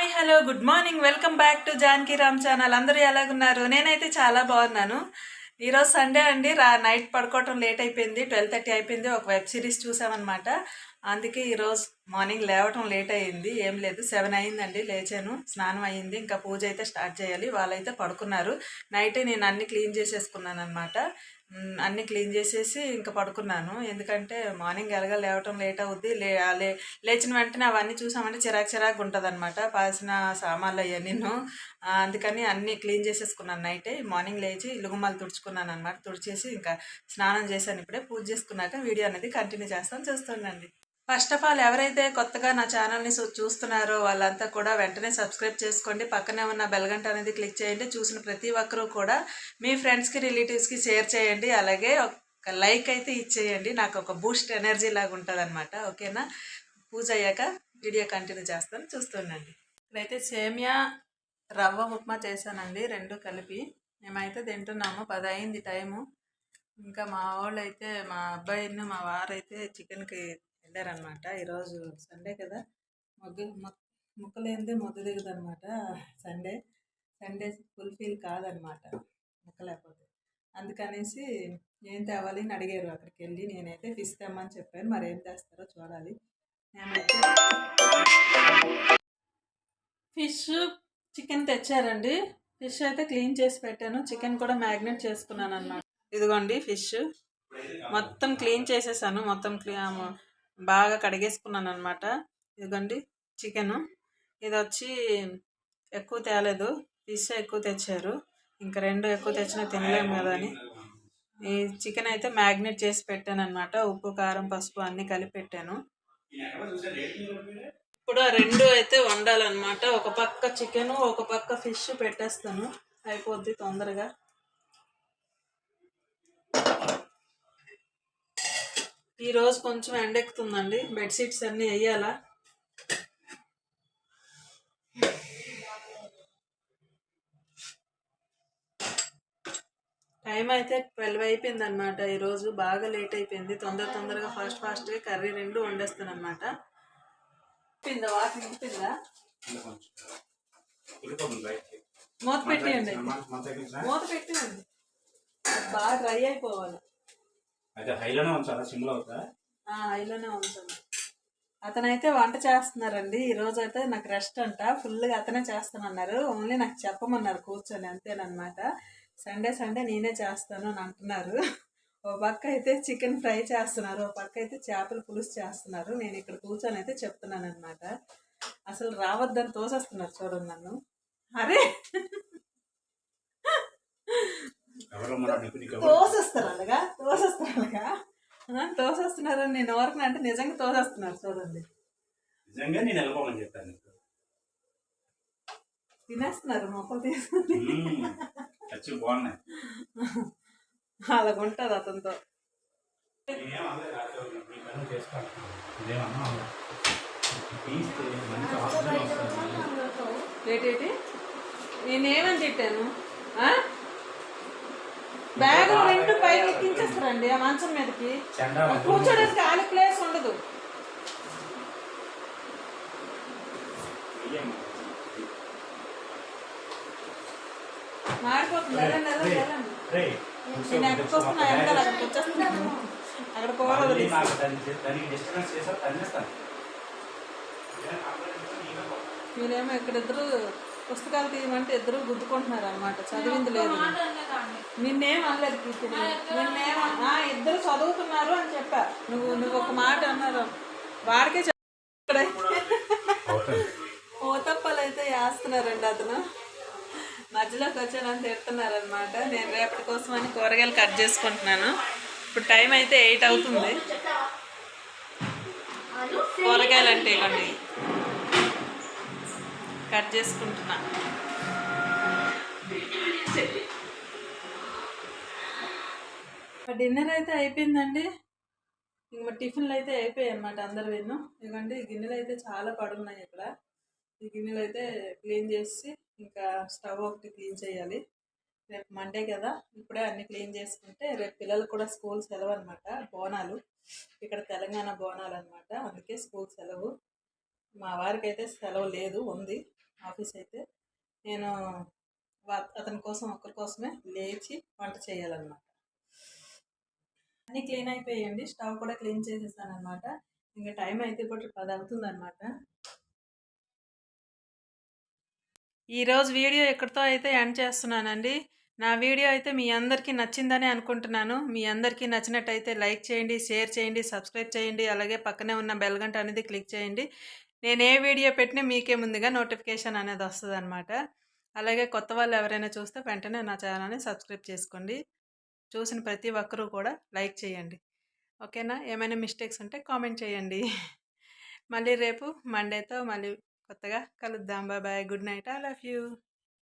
Hi hello good morning welcome back to Janaki Ram channel. అందరూ ఎలాగున్నారు? నేనైతే చాలా బాగున్నాను. ఈరోజు సండే అండి. నైట్ పడుకోవటం లేట్ అయిపోయింది, 12:30 అయిపోయింది. ఒక వెబ్ సిరీస్ చూసామన్నమాట. అందుకే ఈరోజు మార్నింగ్ లేవటం లేట్ అయ్యింది. ఏం లేదు, 7 అయిందండి. లేచాను, స్నానం అయ్యింది, ఇంకా పూజ అయితే స్టార్ట్ చేయాలి. వాళ్ళైతే పడుకున్నారు. నైటే నేను అన్ని క్లీన్ చేసేసుకున్నాను అనమాట. అన్నీ క్లీన్ చేసేసి ఇంకా పడుకున్నాను. ఎందుకంటే మార్నింగ్ ఎలాగ లేవటం లేట్ అవుద్ది. లేచిన వెంటనే అవన్నీ చూసామంటే చిరాకు ఉంటుంది అనమాట, పాసిన సామాన్లు అవన్నీను. అందుకని అన్నీ క్లీన్ చేసేసుకున్నాను నైటే. మార్నింగ్ లేచి ఇల్లుగుమ్మాలు తుడుచుకున్నాను అనమాట. తుడిచేసి ఇంకా స్నానం చేశాను. ఇప్పుడే పూజ చేసుకున్నాక వీడియో అనేది కంటిన్యూ చేస్తాను, చూస్తుండండి. ఫస్ట్ ఆఫ్ ఆల్ ఎవరైతే కొత్తగా నా ఛానల్ని చూస్తున్నారో వాళ్ళంతా కూడా వెంటనే సబ్స్క్రైబ్ చేసుకోండి. పక్కనే ఉన్న బెల్ గంట అనేది క్లిక్ చేయండి. చూసిన ప్రతి ఒక్కరూ కూడా మీ ఫ్రెండ్స్కి రిలేటివ్స్కి షేర్ చేయండి. అలాగే ఒక లైక్ అయితే ఇచ్చేయండి. నాకు ఒక బూస్ట్ ఎనర్జీ లాగా ఉంటుంది అనమాట. ఓకేనా? పూజ అయ్యాక వీడియో కంటిన్యూ చేస్తాను, చూస్తుండండి. ఇప్పుడైతే సేమియా రవ్వ ఉప్మా చేశానండి, రెండు కలిపి. మేమైతే తింటున్నాము. 10 అయింది టైము. ఇంకా మా వాళ్ళు అయితే, మా అబ్బాయిని మా వారైతే చికెన్కి వెళ్ళారనమాట. ఈరోజు సండే కదా, ముక్కలేనిదే ముద్ద దిగుదు అనమాట. సండే ఫుల్ఫిల్ కాదనమాట ముక్క లేకపోతే. అందుకనేసి ఏం తేవాలి అని అడిగారు అక్కడికి వెళ్ళి. నేనైతే ఫిష్ తెమ్మని చెప్పాను, మరి ఏం తెస్తారో చూడాలి. నేనైతే ఫిష్ చికెన్ తెచ్చారండి. ఫిష్ అయితే క్లీన్ చేసి పెట్టాను, చికెన్ కూడా మ్యాగ్నేట్ చేసుకున్నాను అనమాట. ఇదిగోండి ఫిష్ మొత్తం క్లీన్ చేసేసాను, మొత్తం బాగా కడిగేసుకున్నాను అనమాట. ఇదిగోండి చికెను. ఇది వచ్చి ఎక్కువ తేలేదు, ఫిష్ ఎక్కువ తెచ్చారు. ఇంకా రెండు ఎక్కువ తెచ్చినా తినలేము కదా అని ఈ చికెన్ అయితే మ్యాగ్నేట్ చేసి పెట్టాను అనమాట. ఉప్పు కారం పసుపు అన్నీ కలిపి పెట్టాను. ఇప్పుడు ఆ రెండు అయితే వండాలన్నమాట. ఒక పక్క చికెను ఒక పక్క ఫిష్ పెట్టేస్తాను, అయిపోద్ది తొందరగా. ఈరోజు కొంచెం ఎండెక్కుతుందండి, బెడ్షీట్స్ అన్నీ వేయాలా. టైం అయితే 12 అయిపోయింది అనమాట. ఈరోజు బాగా లేట్ అయిపోయింది. తొందరగా ఫాస్ట్గా కర్రీ రెండు వండేస్తాను అనమాట. మూత పెట్టేయండి, మూత పెట్టేయండి, బాగా డ్రై అయిపోవాలి. హైలోనే ఉంచాలి. అతనైతే వంట చేస్తున్నారండి. ఈరోజు అయితే నాకు రెస్ట్ అంట, ఫుల్గా అతనే చేస్తానన్నారు. ఓన్లీ నాకు చెప్పమన్నారు కూర్చొని, అంతేనమాట. సండే నేనే చేస్తాను అని అంటున్నారు. ఓ పక్క అయితే చికెన్ ఫ్రై చేస్తున్నారు, ఓ పక్క అయితే చేపల పులుసు చేస్తున్నారు. నేను ఇక్కడ కూర్చొని అయితే చెప్తున్నాను అనమాట. అసలు రావద్దని తోసేస్తున్నారు, చూడండి నన్ను. అరే తోసేస్తారు అలాగా తోసేస్తున్నారని నేను ఎవరికి అంటే నిజంగా తోసేస్తున్నారు, చూడండి. తినేస్తున్నారు మొక్కలు తీసుకుని. అలాగుంటుంది అతనితో. ఏంటి నేనేమని తిట్టాను? బ్యాగ్ రెండు పైకి ఎక్కించేస్తారండి ఆ మంచం మీదకి. కూర్చోడానికి ఖాళీ ప్లేస్ ఉండదు. మాడిపోతుంది. నేను ఎక్కడికి వస్తున్నా వెనకాల, అక్కడికి వచ్చేస్తున్నాను. అక్కడ పోవాలి. మీరేమో ఇక్కడిద్దరు పుస్తకాలు తీయమంటే ఇద్దరు గుద్దుకుంటున్నారు అనమాట. చదివింది లేదు. నిన్నేం అనలేదు కీర్తిని, ఇద్దరు చదువుతున్నారు అని చెప్పా. నువ్వు ఒక మాట అన్నారు, వాడికే ఓతప్పలు అయితే వేస్తున్నారండి. అతను మధ్యలోకి వచ్చానని తిడుతున్నారనమాట. నేను రేపటి కోసం అని కూరగాయలు కట్ చేసుకుంటున్నాను. ఇప్పుడు టైం అయితే 8 అవుతుంది. కూరగాయలు అంటే ఇవ్వండి కట్ చేసుకుంటున్నా. డిన్నర్ అయితే అయిపోయిందండి. ఇంకా టిఫిన్లు అయితే అయిపోయాయి అనమాట అందరు విన్ను. ఇవ్వండి గిన్నెలు అయితే చాలా పడున్నాయి ఇక్కడ. ఈ గిన్నెలు అయితే క్లీన్ చేసి ఇంకా స్టవ్ ఒకటి క్లీన్ చేయాలి. రేపు మండే కదా, ఇప్పుడే అన్ని క్లీన్ చేసుకుంటే రేపు పిల్లలకు కూడా స్కూల్ సెలవు అనమాట. బోనాలు ఇక్కడ తెలంగాణ బోనాలు అనమాట, అందుకే స్కూల్ సెలవు. మా వారికి అయితే సెలవు లేదు, ఉంది. ఆఫీస్ అయితే నేను అతని కోసం ఒక్కరి కోసమే లేచి వంట చేయాలన్నమాట. అన్నీ క్లీన్ అయిపోయాయండి. స్టవ్ కూడా క్లీన్ చేసేసాను అనమాట. ఇంకా టైం అయితే ఇప్పుడు 10 అవుతుందన్నమాట. ఈరోజు వీడియో ఎక్కడితో అయితే ఎండ్ చేస్తున్నానండి. నా వీడియో అయితే మీ అందరికీ నచ్చిందని అనుకుంటున్నాను. మీ అందరికీ నచ్చినట్టయితే లైక్ చేయండి, షేర్ చేయండి, సబ్స్క్రైబ్ చేయండి. అలాగే పక్కనే ఉన్న బెల్ గంట అనేది క్లిక్ చేయండి. నేను ఏ వీడియో పెట్టినా మీకే ముందుగా నోటిఫికేషన్ అనేది వస్తుందన్నమాట. అలాగే కొత్త వాళ్ళు ఎవరైనా చూస్తే వెంటనే నా ఛానల్ని సబ్స్క్రైబ్ చేసుకోండి. చూసిన ప్రతి ఒక్కరూ కూడా లైక్ చేయండి. ఓకేనా? ఏమైనా మిస్టేక్స్ ఉంటే కామెంట్ చేయండి. మళ్ళీ రేపు మండేతో మళ్ళీ కొత్తగా కలుద్దాం. Bye bye. Good night. I love you.